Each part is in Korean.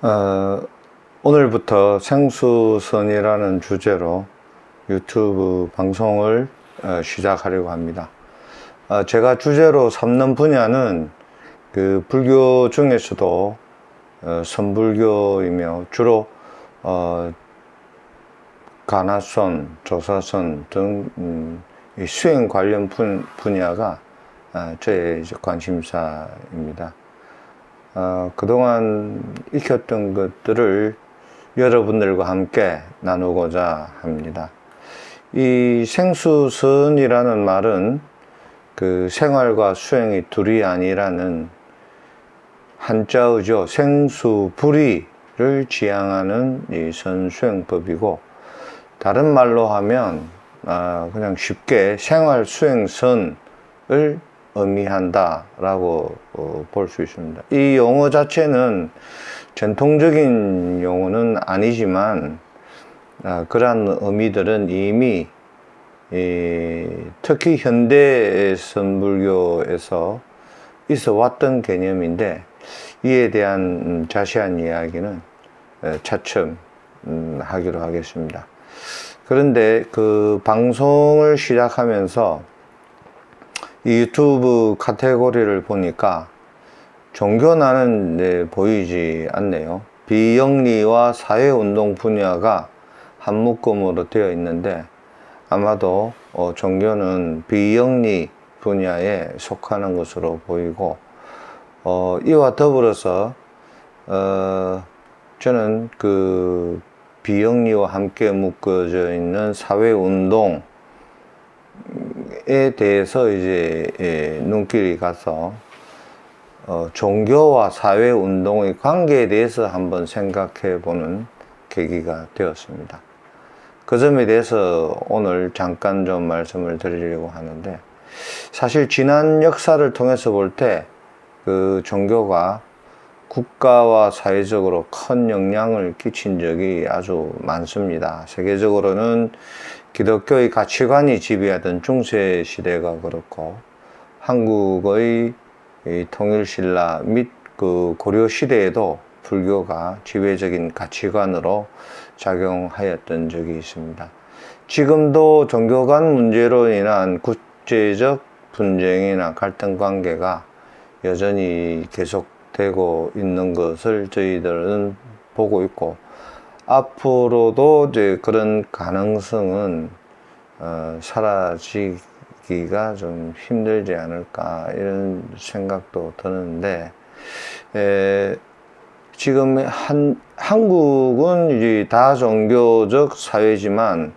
어, 오늘부터 생수선이라는 주제로 유튜브 방송을 시작하려고 합니다. 제가 주제로 삼는 분야는 그 불교 중에서도 선불교이며 주로 가나선, 조사선 등 이 수행 관련 분야가 저의 이제 관심사입니다. 그동안 익혔던 것들을 여러분들과 함께 나누고자 합니다. 이 생수선이라는 말은 그 생활과 수행이 둘이 아니라는 한자어죠. 생수불이를 지향하는 이 선수행법이고, 다른 말로 하면 그냥 쉽게 생활 수행선을 의미한다 라고 볼 수 있습니다. 이 용어 자체는 전통적인 용어는 아니지만 그러한 의미들은 이미 특히 현대 선불교에서 있어 왔던 개념인데, 이에 대한 자세한 이야기는 차츰 하기로 하겠습니다. 그런데 그 방송을 시작하면서 이 유튜브 카테고리를 보니까 종교난은 보이지 않네요. 비영리와 사회운동 분야가 한 묶음으로 되어 있는데, 아마도 종교는 비영리 분야에 속하는 것으로 보이고, 이와 더불어서 저는 그 비영리와 함께 묶어져 있는 사회운동 에 대해서 이제 눈길이 가서 종교와 사회운동의 관계에 대해서 한번 생각해 보는 계기가 되었습니다. 그 점에 대해서 오늘 잠깐 좀 말씀을 드리려고 하는데, 사실 지난 역사를 통해서 볼 때 그 종교가 국가와 사회적으로 큰 영향을 끼친 적이 아주 많습니다. 세계적으로는 기독교의 가치관이 지배하던 중세 시대가 그렇고, 한국의 통일신라 및 그 고려 시대에도 불교가 지배적인 가치관으로 작용하였던 적이 있습니다. 지금도 종교 간 문제로 인한 국제적 분쟁이나 갈등 관계가 여전히 계속되고 있는 것을 저희들은 보고 있고, 앞으로도 이제 그런 가능성은 사라지기가 좀 힘들지 않을까, 이런 생각도 드는데, 지금 한국은 이제 다종교적 사회지만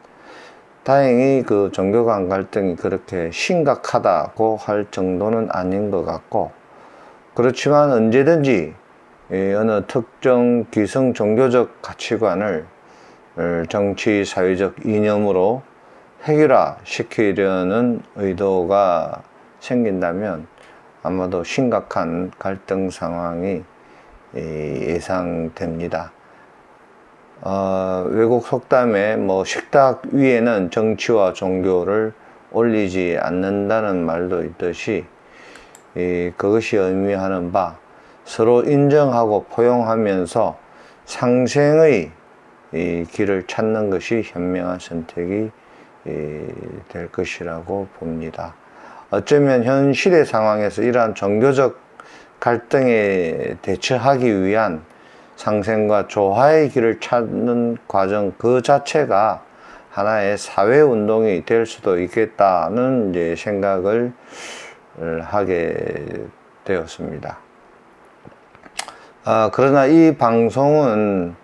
다행히 그 종교 간 갈등이 그렇게 심각하다고 할 정도는 아닌 것 같고, 그렇지만 언제든지 어느 특정 기성 종교적 가치관을 정치 사회적 이념으로 해결화시키려는 의도가 생긴다면 아마도 심각한 갈등 상황이 예상됩니다. 외국 속담에 뭐 식탁 위에는 정치와 종교를 올리지 않는다는 말도 있듯이, 그것이 의미하는 바 서로 인정하고 포용하면서 상생의 길을 찾는 것이 현명한 선택이 될 것이라고 봅니다. 어쩌면 현 시대 상황에서 이러한 종교적 갈등에 대처하기 위한 상생과 조화의 길을 찾는 과정 그 자체가 하나의 사회운동이 될 수도 있겠다는 이제 생각을 하게 되었습니다. 그러나 이 방송은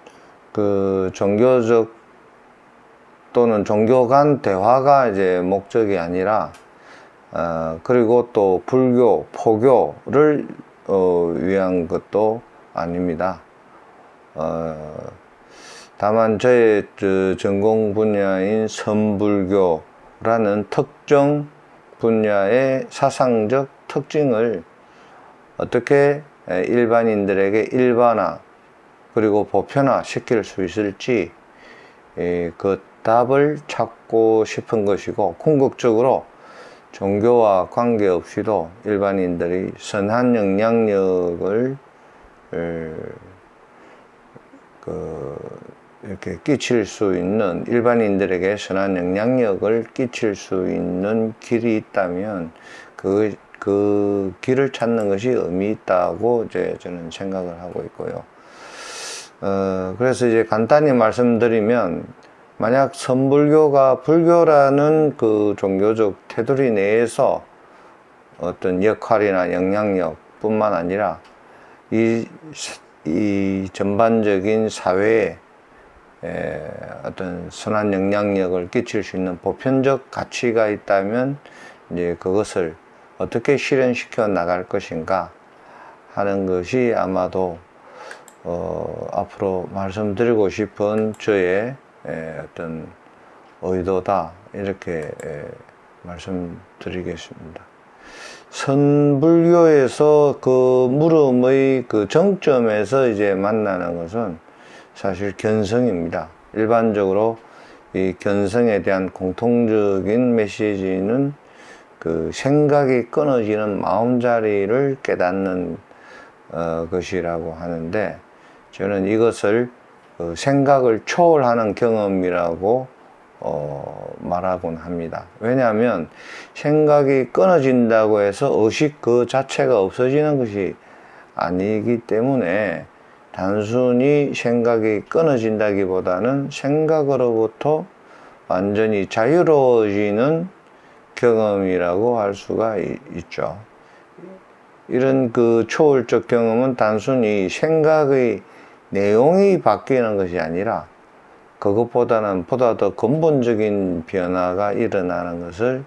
그 종교적 또는 종교 간 대화가 이제 목적이 아니라, 그리고 또 불교, 포교를 위한 것도 아닙니다. 다만 저의 전공 분야인 선불교라는 특정 분야의 사상적 특징을 어떻게 일반인들에게 일반화 그리고 보편화 시킬 수 있을지, 그 답을 찾고 싶은 것이고, 궁극적으로 종교와 관계없이도 일반인들이 선한 영향력을 이렇게 끼칠 수 있는, 일반인들에게 선한 영향력을 끼칠 수 있는 길이 있다면 그 길을 찾는 것이 의미 있다고 이제 저는 생각을 하고 있고요. 그래서 이제 간단히 말씀드리면, 만약 선불교가 불교라는 그 종교적 테두리 내에서 어떤 역할이나 영향력 뿐만 아니라 이 전반적인 사회에 어떤 선한 영향력을 끼칠 수 있는 보편적 가치가 있다면, 이제 그것을 어떻게 실현시켜 나갈 것인가 하는 것이 아마도 앞으로 말씀드리고 싶은 저의 어떤 의도다, 이렇게 말씀드리겠습니다. 선불교에서 그 물음의 그 정점에서 이제 만나는 것은 사실 견성입니다. 일반적으로 이 견성에 대한 공통적인 메시지는 그 생각이 끊어지는 마음자리를 깨닫는 것이라고 하는데, 저는 이것을 생각을 초월하는 경험이라고 말하곤 합니다. 왜냐하면 생각이 끊어진다고 해서 의식 그 자체가 없어지는 것이 아니기 때문에, 단순히 생각이 끊어진다기보다는 생각으로부터 완전히 자유로워지는 경험이라고 할 수가 있죠. 이런 그 초월적 경험은 단순히 생각의 내용이 바뀌는 것이 아니라, 그것보다는 보다 더 근본적인 변화가 일어나는 것을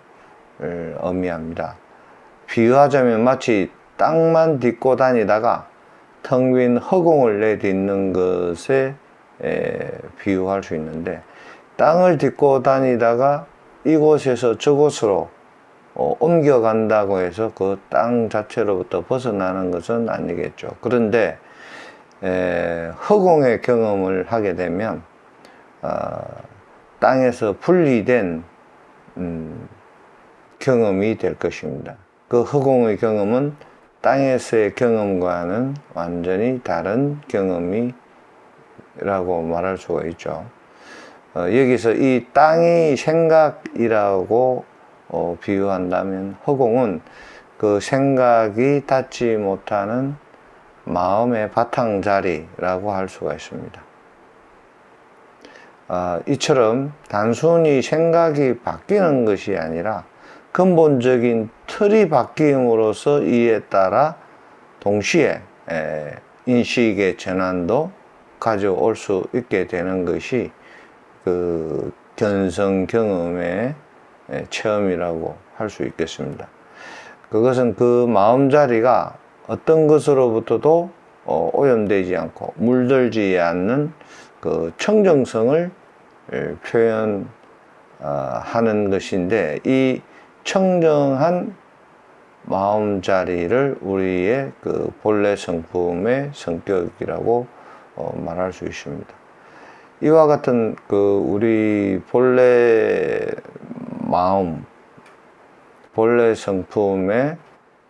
의미합니다. 비유하자면 마치 땅만 딛고 다니다가 텅 빈 허공을 내딛는 것에 비유할 수 있는데, 땅을 딛고 다니다가 이곳에서 저곳으로 옮겨간다고 해서 그 땅 자체로부터 벗어나는 것은 아니겠죠. 그런데 허공의 경험을 하게 되면 땅에서 분리된 경험이 될 것입니다. 그 허공의 경험은 땅에서의 경험과는 완전히 다른 경험이라고 말할 수가 있죠. 여기서 이 땅이 생각이라고 비유한다면, 허공은 그 생각이 닿지 못하는 마음의 바탕자리라고 할 수가 있습니다. 이처럼 단순히 생각이 바뀌는 것이 아니라 근본적인 틀이 바뀜으로써 이에 따라 동시에 인식의 전환도 가져올 수 있게 되는 것이 그 견성 경험의 체험이라고 할 수 있겠습니다. 그것은 그 마음자리가 어떤 것으로부터도 오염되지 않고 물들지 않는 그 청정성을 표현하는 것인데, 이 청정한 마음자리를 우리의 그 본래 성품의 성격이라고 말할 수 있습니다. 이와 같은 그 우리 본래 마음, 본래 성품의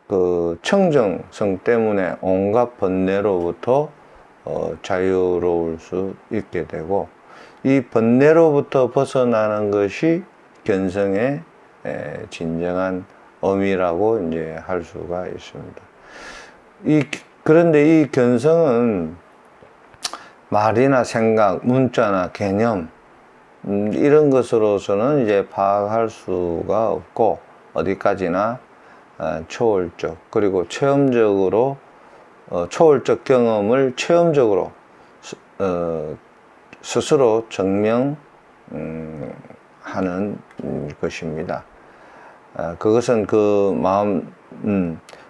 그 청정성 때문에 온갖 번뇌로부터 자유로울 수 있게 되고, 이 번뇌로부터 벗어나는 것이 견성의 진정한 의미라고 이제 할 수가 있습니다. 그런데 이 견성은 말이나 생각, 문자나 개념, 이런 것으로서는 이제 파악할 수가 없고, 어디까지나 초월적, 그리고 체험적으로 초월적 경험을 체험적으로 스스로 증명하는 것입니다. 그것은 그 마음,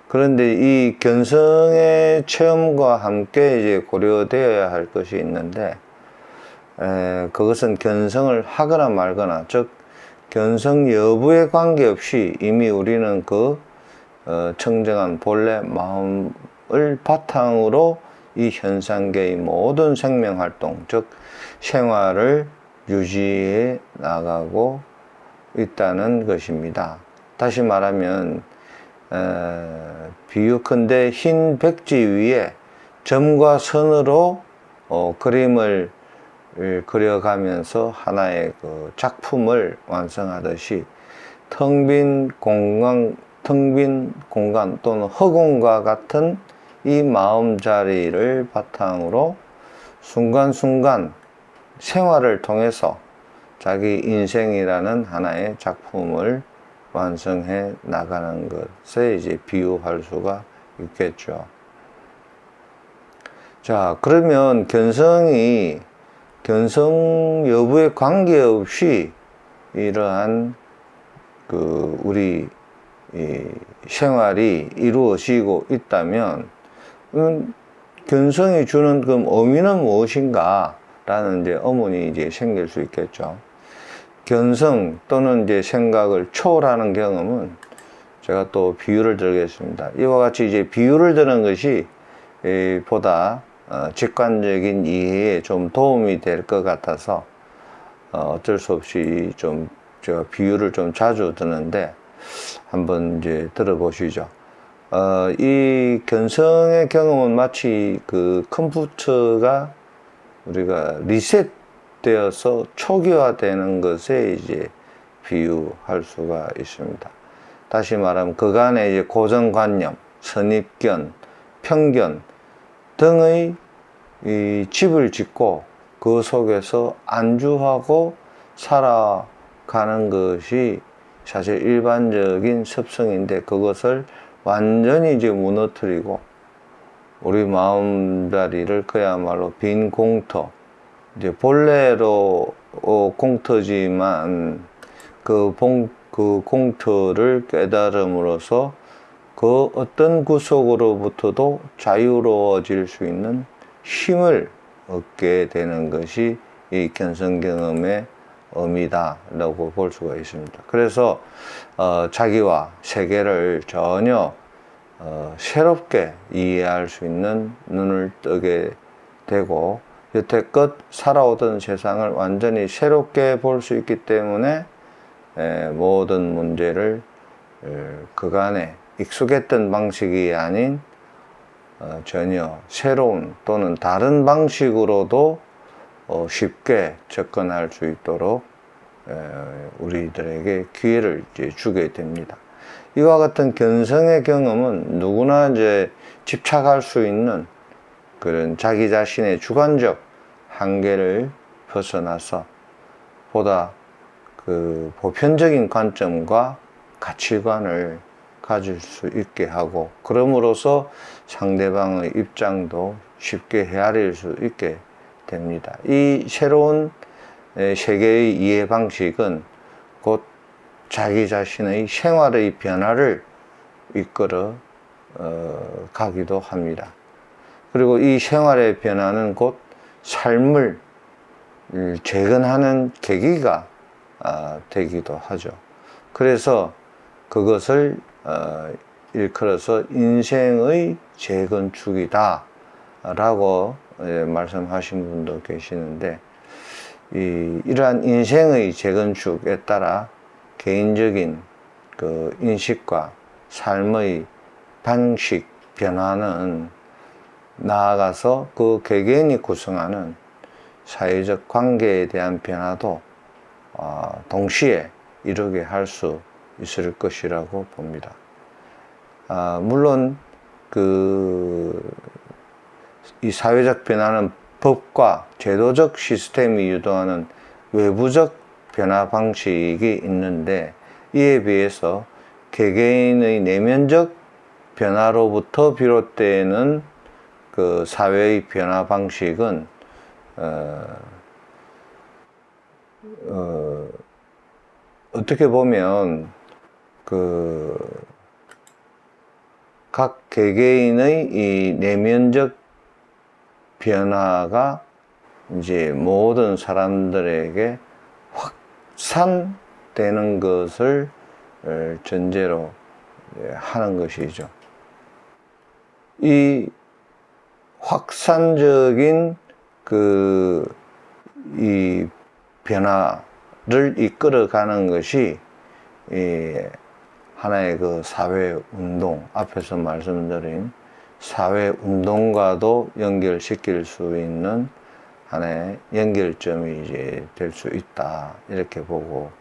그런데 이 견성의 체험과 함께 이제 고려되어야 할 것이 있는데, 그것은 견성을 하거나 말거나, 즉 견성 여부에 관계없이 이미 우리는 그 청정한 본래 마음을 바탕으로 이 현상계의 모든 생명활동, 즉 생활을 유지해 나가고 있다는 것입니다. 다시 말하면 비유컨대 흰 백지 위에 점과 선으로 그림을 그려가면서 하나의 그 작품을 완성하듯이 텅 빈 공간 또는 허공과 같은 이 마음자리를 바탕으로 순간순간 생활을 통해서 자기 인생이라는 하나의 작품을 완성해 나가는 것에 이제 비유할 수가 있겠죠. 자, 그러면 견성 여부에 관계없이 이러한 우리 생활이 이루어지고 있다면, 견성이 주는 그 의미는 무엇인가? 라는 이제 의문이 이제 생길 수 있겠죠. 견성 또는 이제 생각을 초월하는 경험은 제가 또 비유를 들겠습니다. 이와 같이 이제 비유를 드는 것이 보다 직관적인 이해에 좀 도움이 될 것 같아서 어쩔 수 없이 좀 제가 비유를 좀 자주 드는데 한번 이제 들어보시죠. 이 견성의 경험은 마치 그 컴퓨터가 우리가 리셋되어서 초기화되는 것에 이제 비유할 수가 있습니다. 다시 말하면 그간의 이제 고정관념, 선입견, 편견 등의 이 집을 짓고 그 속에서 안주하고 살아가는 것이 사실 일반적인 습성인데, 그것을 완전히 이제 무너뜨리고 우리 마음자리를 그야말로 빈 공터, 이제 본래로 공터지만 그 공터를 깨달음으로써 그 어떤 구석으로부터도 자유로워질 수 있는 힘을 얻게 되는 것이 이 견성 경험의 의미다라고 볼 수가 있습니다. 그래서 자기와 세계를 전혀 새롭게 이해할 수 있는 눈을 뜨게 되고, 여태껏 살아오던 세상을 완전히 새롭게 볼 수 있기 때문에 모든 문제를 그간에 익숙했던 방식이 아닌 전혀 새로운 또는 다른 방식으로도 쉽게 접근할 수 있도록 우리들에게 기회를 이제 주게 됩니다. 이와 같은 견성의 경험은 누구나 이제 집착할 수 있는 그런 자기 자신의 주관적 한계를 벗어나서 보다 그 보편적인 관점과 가치관을 가질 수 있게 하고, 그럼으로써 상대방의 입장도 쉽게 헤아릴 수 있게 됩니다. 이 새로운 세계의 이해 방식은 곧 자기 자신의 생활의 변화를 이끌어 가기도 합니다. 그리고 이 생활의 변화는 곧 삶을 재건하는 계기가 되기도 하죠. 그래서 그것을 일컬어서 인생의 재건축이다 라고 말씀하신 분도 계시는데, 이러한 인생의 재건축에 따라 개인적인 그 인식과 삶의 방식 변화는 나아가서 그 개개인이 구성하는 사회적 관계에 대한 변화도 동시에 이루게 할 수 있을 것이라고 봅니다. 물론 이 사회적 변화는 법과 제도적 시스템이 유도하는 외부적 변화 방식이 있는데, 이에 비해서 개개인의 내면적 변화로부터 비롯되는 그 사회의 변화 방식은 어떻게 보면 각 개개인의 이 내면적 변화가 이제 모든 사람들에게 확산되는 것을 전제로 하는 것이죠. 이 확산적인 이 변화를 이끌어가는 것이 하나의 그 사회 운동, 앞에서 말씀드린 사회 운동과도 연결시킬 수 있는 하나의 연결점이 이제 될 수 있다, 이렇게 보고,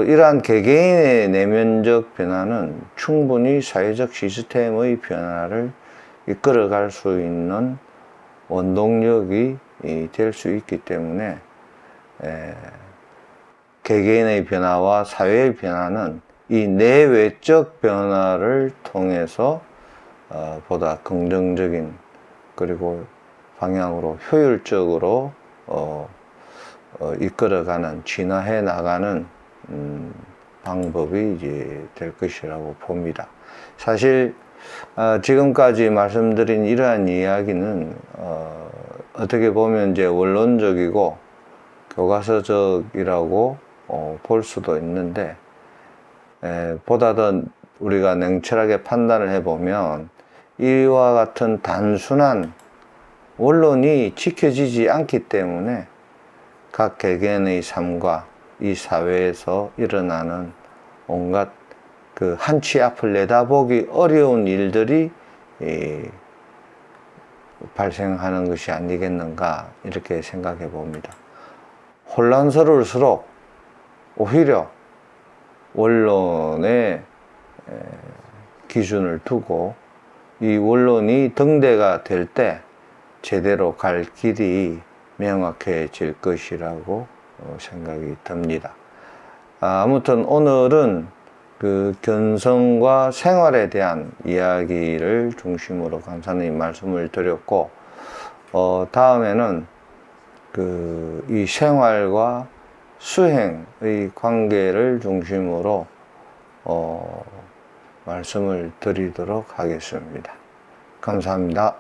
이러한 개개인의 내면적 변화는 충분히 사회적 시스템의 변화를 이끌어갈 수 있는 원동력이 될 수 있기 때문에, 개개인의 변화와 사회의 변화는 이 내외적 변화를 통해서 보다 긍정적인, 그리고 방향으로 효율적으로 이끌어가는, 진화해 나가는 방법이 이제 될 것이라고 봅니다. 사실 지금까지 말씀드린 이러한 이야기는 어떻게 보면 이제 원론적이고 교과서적이라고 볼 수도 있는데, 보다 더 우리가 냉철하게 판단을 해보면 이와 같은 단순한 원론이 지켜지지 않기 때문에 각 개개인의 삶과 이 사회에서 일어나는 온갖 그 한치 앞을 내다보기 어려운 일들이 발생하는 것이 아니겠는가, 이렇게 생각해 봅니다. 혼란스러울수록 오히려 원론의 기준을 두고 이 원론이 등대가 될 때 제대로 갈 길이 명확해질 것이라고 생각이 듭니다. 아무튼 오늘은 그 견성과 생활에 대한 이야기를 중심으로 강사님 말씀을 드렸고, 다음에는 이 생활과 수행의 관계를 중심으로 말씀을 드리도록 하겠습니다. 감사합니다.